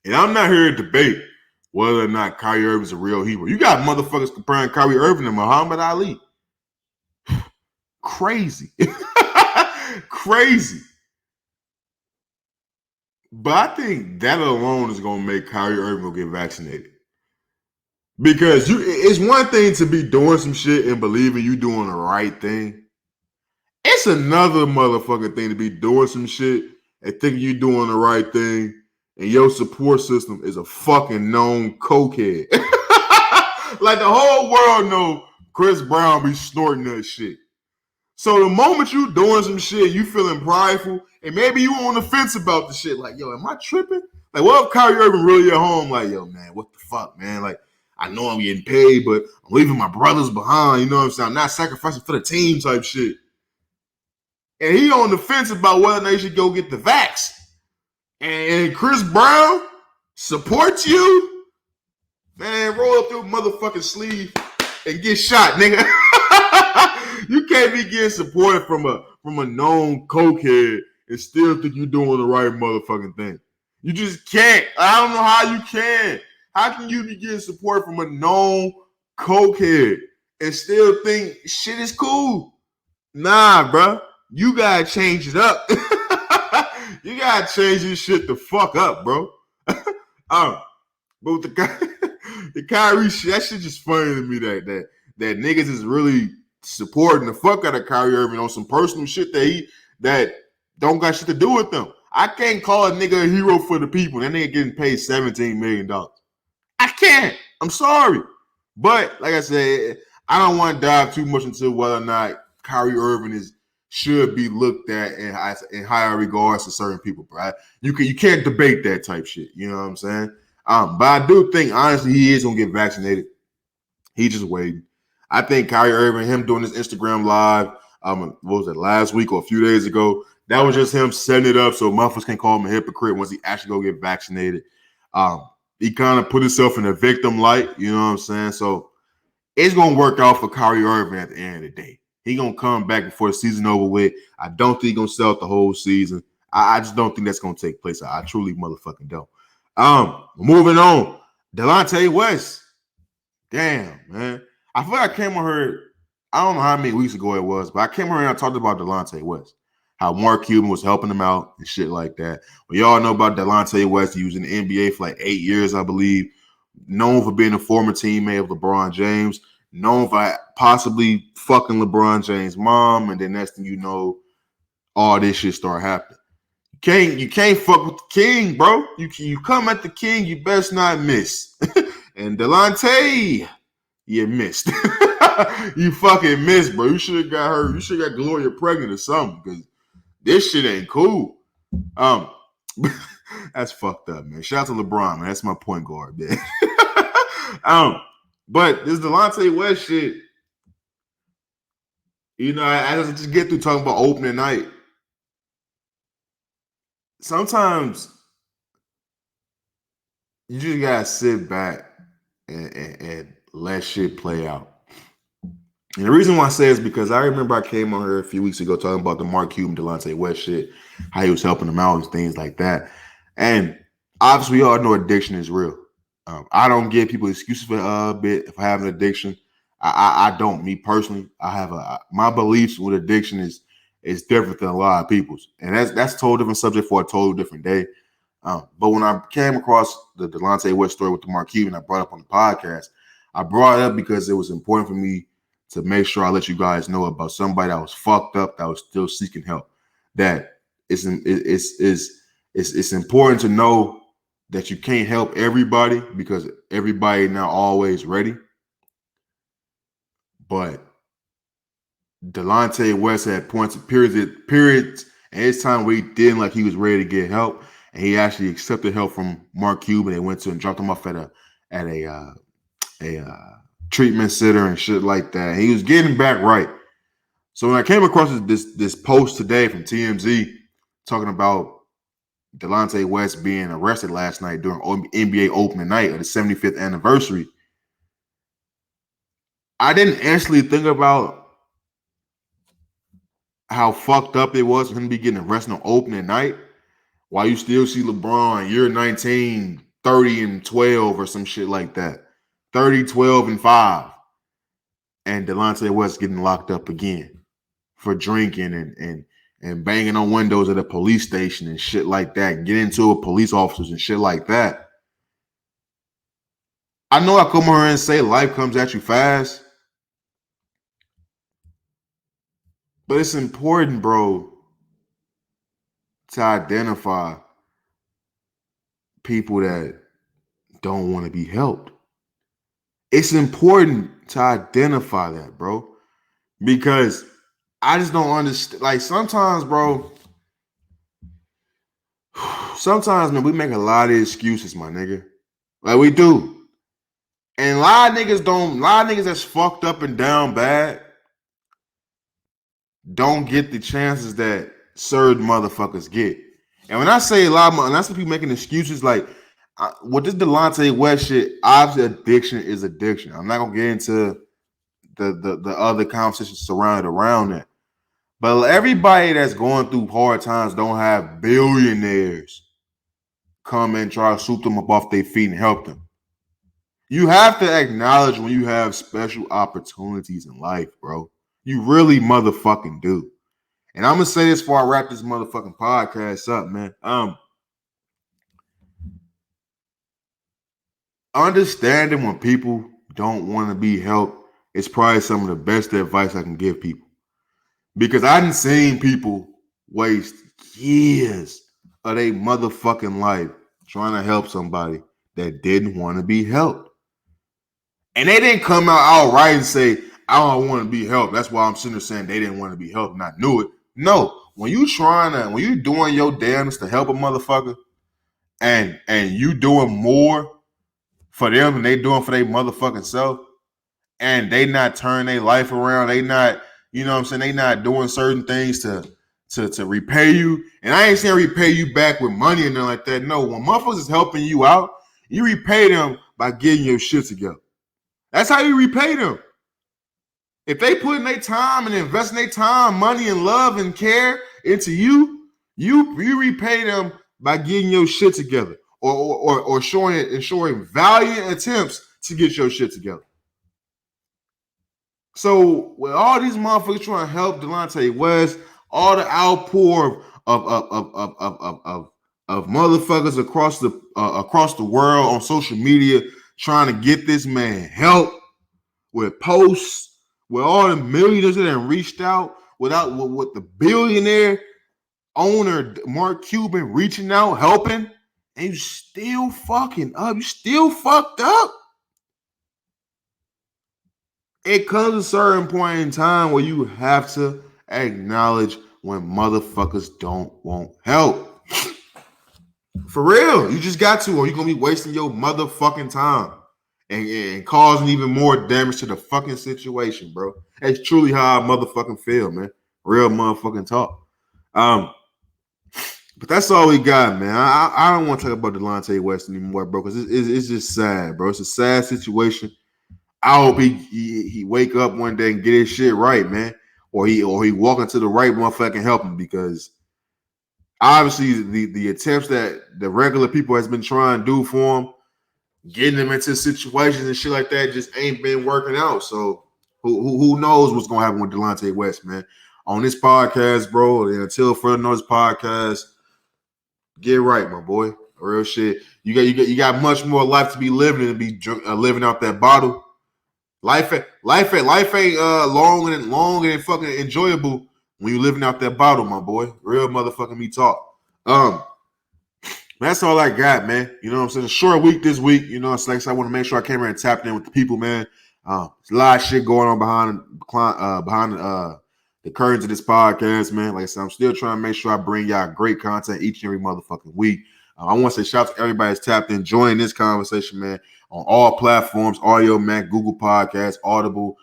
And I'm not here to debate whether or not Kyrie Irving's a real hero. You got motherfuckers comparing Kyrie Irving to Muhammad Ali. Crazy. Crazy. But I think that alone is going to make Kyrie Irving go get vaccinated. Because it's one thing to be doing some shit and believing you doing the right thing. It's It's another motherfucking thing to be doing some shit and thinking you're doing the right thing, and your support system is a fucking known cokehead. Like the whole world know Chris Brown be snorting that shit. So the moment you doing some shit, you feeling prideful, and maybe you on the fence about the shit. Like, yo, am I tripping? Like, what if Kyrie Irving really at home? Like, yo, man, what the fuck, man? Like, I know I'm getting paid, but I'm leaving my brothers behind. You know what I'm saying? I'm not sacrificing for the team type shit. And he on the fence about whether or not he should go get the vax. And Chris Brown supports you? Man, roll up your motherfucking sleeve and get shot, nigga. You can't be getting supported from a known cokehead and still think you're doing the right motherfucking thing. You just can't. I don't know how you can. How can you be getting support from a known cokehead and still think shit is cool? Nah, bro. You gotta change it up. You gotta change this shit the fuck up, bro. But with the Kyrie shit, that shit just funny to me that niggas is really supporting the fuck out of Kyrie Irving on some personal shit that don't got shit to do with them. I can't call a nigga a hero for the people. That nigga getting paid $17 million. I can't. I'm sorry. But like I said, I don't want to dive too much into whether or not Kyrie Irving should be looked at in higher regards to certain people, bro. You can't debate that type shit. You know what I'm saying? But I do think honestly he is gonna get vaccinated. He just waiting. I think Kyrie Irving, him doing this Instagram live, what was it, last week or a few days ago? That was just him setting it up so motherfuckers can call him a hypocrite once he actually go get vaccinated. He kind of put himself in a victim light, you know what I'm saying? So it's gonna work out for Kyrie Irving at the end of the day. He gonna come back before the season over with. I don't think he's gonna sell out the whole season. I just don't think that's gonna take place. I truly motherfucking don't. Moving on. Delonte West. Damn, man. I feel like I came on here, I don't know how many weeks ago it was, but I came on here and I talked about Delonte West. How Mark Cuban was helping him out and shit like that. Well, y'all know about Delonte West. He was in the NBA for like 8 years, I believe. Known for being a former teammate of LeBron James. Known for possibly fucking LeBron James' mom. And then next thing you know, all this shit start happening. You can't fuck with the king, bro. You come at the king, you best not miss. And Delonte, you missed. You fucking missed, bro. You should have got her. You should have got Gloria pregnant or something, because this shit ain't cool. That's fucked up, man. Shout out to LeBron, man. That's my point guard, man. But this Delonte West shit, you know, as I just get through talking about opening night, sometimes you just gotta sit back and let shit play out. And the reason why I say is because I remember I came on here a few weeks ago talking about the Mark Cuban, Delonte West shit, how he was helping them out and things like that. And obviously, we all know addiction is real. I don't give people excuses for having addiction. I don't. Me personally, I have my beliefs with addiction is different than a lot of people's, and that's a total different subject for a total different day. But when I came across the Delonte West story with the Mark Cuban, I brought up on the podcast. I brought it up because it was important for me to make sure I let you guys know about somebody that was fucked up, that was still seeking help. That it's important to know that you can't help everybody because everybody not always ready. But Delonte West had periods and his time where he didn't like he was ready to get help, and he actually accepted help from Mark Cuban and went to and dropped him off at a treatment center and shit like that. And he was getting back right. So when I came across this post today from TMZ talking about Delonte West being arrested last night during NBA opening night of the 75th anniversary, I didn't instantly think about how fucked up it was for him to be getting arrested on opening night while you still see LeBron year 19, 30 and 12 or some shit like that. 30, 12 and 5. And Delonte West getting locked up again for drinking and banging on windows at a police station and shit like that, and getting into with police officers and shit like that. I know I come here and say life comes at you fast, But it's important, bro, to identify people that don't want to be helped. It's important to identify that, bro, because I just don't understand. Like sometimes, bro, sometimes, man, we make a lot of excuses, my nigga. Like we do. And a lot of niggas that's fucked up and down bad don't get the chances that certain motherfuckers get. And when I say a lot of, and that's what people making excuses, like with this Delonte West shit, obviously addiction is addiction. I'm not gonna get into the other conversations surrounded around that. But everybody that's going through hard times don't have billionaires come and try to swoop them up off their feet and help them. You have to acknowledge when you have special opportunities in life, bro. You really motherfucking do. And I'm gonna say this before I wrap this motherfucking podcast up, man. Understanding when people don't want to be helped is probably some of the best advice I can give people. Because I done seen people waste years of their motherfucking life trying to help somebody that didn't want to be helped. And they didn't come out outright and say, I don't want to be helped. That's why I'm sitting there saying they didn't want to be helped and I knew it. No, when you doing your damnedest to help a motherfucker and you doing more for them than they doing for their motherfucking self, and they not turn their life around, they not, you know what I'm saying, they not doing certain things to repay you. And I ain't saying repay you back with money and nothing like that. No, when motherfuckers is helping you out, you repay them by getting your shit together. That's how you repay them. If they put in their time and investing their time, money, and love and care into you, you repay them by getting your shit together or showing valiant attempts to get your shit together. So with all these motherfuckers trying to help Delonte West, all the outpour of motherfuckers across the world on social media trying to get this man help with posts, with all the millionaires that have reached out, with the billionaire owner Mark Cuban reaching out, helping, and you still fucking up. You still fucked up. It comes a certain point in time where you have to acknowledge when motherfuckers don't want help. For real. You just got to, or you're going to be wasting your motherfucking time and causing even more damage to the fucking situation, bro. That's truly how I motherfucking feel, man. Real motherfucking talk. But that's all we got, man. I don't want to talk about Delonte West anymore, bro, because it's just sad, bro. It's a sad situation. I hope he wake up one day and get his shit right, man. Or he walk into the right motherfucker and help him, because obviously the attempts that the regular people has been trying to do for him, getting them into situations and shit like that, just ain't been working out. So who knows what's gonna happen with Delonte West, man. On this podcast, bro, and until further notice podcast, get right, my boy. Real shit. You got much more life to be living and be living out that bottle. Life ain't long and fucking enjoyable when you living out that bottle, my boy. Real motherfucking me talk. That's all I got, man. You know what I'm saying? A short week this week. You know, it's like I want to make sure I came here and tapped in with the people, man. There's a lot of shit going on behind the curtains of this podcast, man. Like I said, I'm still trying to make sure I bring y'all great content each and every motherfucking week. I want to say shout out to everybody that's tapped in, joining this conversation, man, on all platforms, Audio Mac, Google Podcasts, Audible,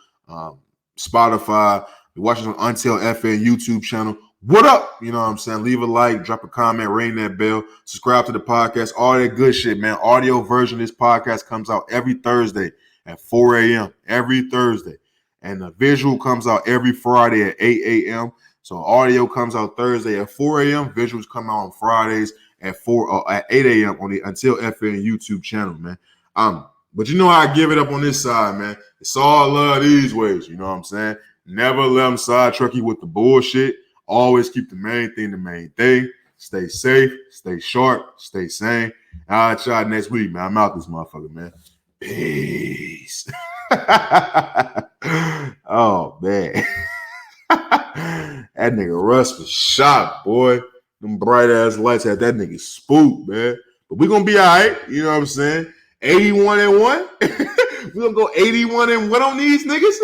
Spotify. You're watching on Until FN YouTube channel. What up? You know what I'm saying? Leave a like, drop a comment, ring that bell, subscribe to the podcast, all that good shit, man. Audio version of this podcast comes out every Thursday at 4 a.m. every Thursday. And the visual comes out every Friday at 8 a.m. So audio comes out Thursday at 4 a.m. Visuals come out on Fridays at 8 a.m. on the Until FN YouTube channel, man. But you know how I give it up on this side, man. It's all love these ways, you know what I'm saying? Never let them sidetrack you with the bullshit. Always keep the main thing. Stay safe, stay sharp, stay sane. I'll try next week, man. I'm out this motherfucker, man. Peace. Oh, man. That nigga Russ was shocked, boy. Them bright ass lights had that nigga spooked, man. But we gonna be all right. You know what I'm saying? 81-1. We gonna go 81-1 on these niggas.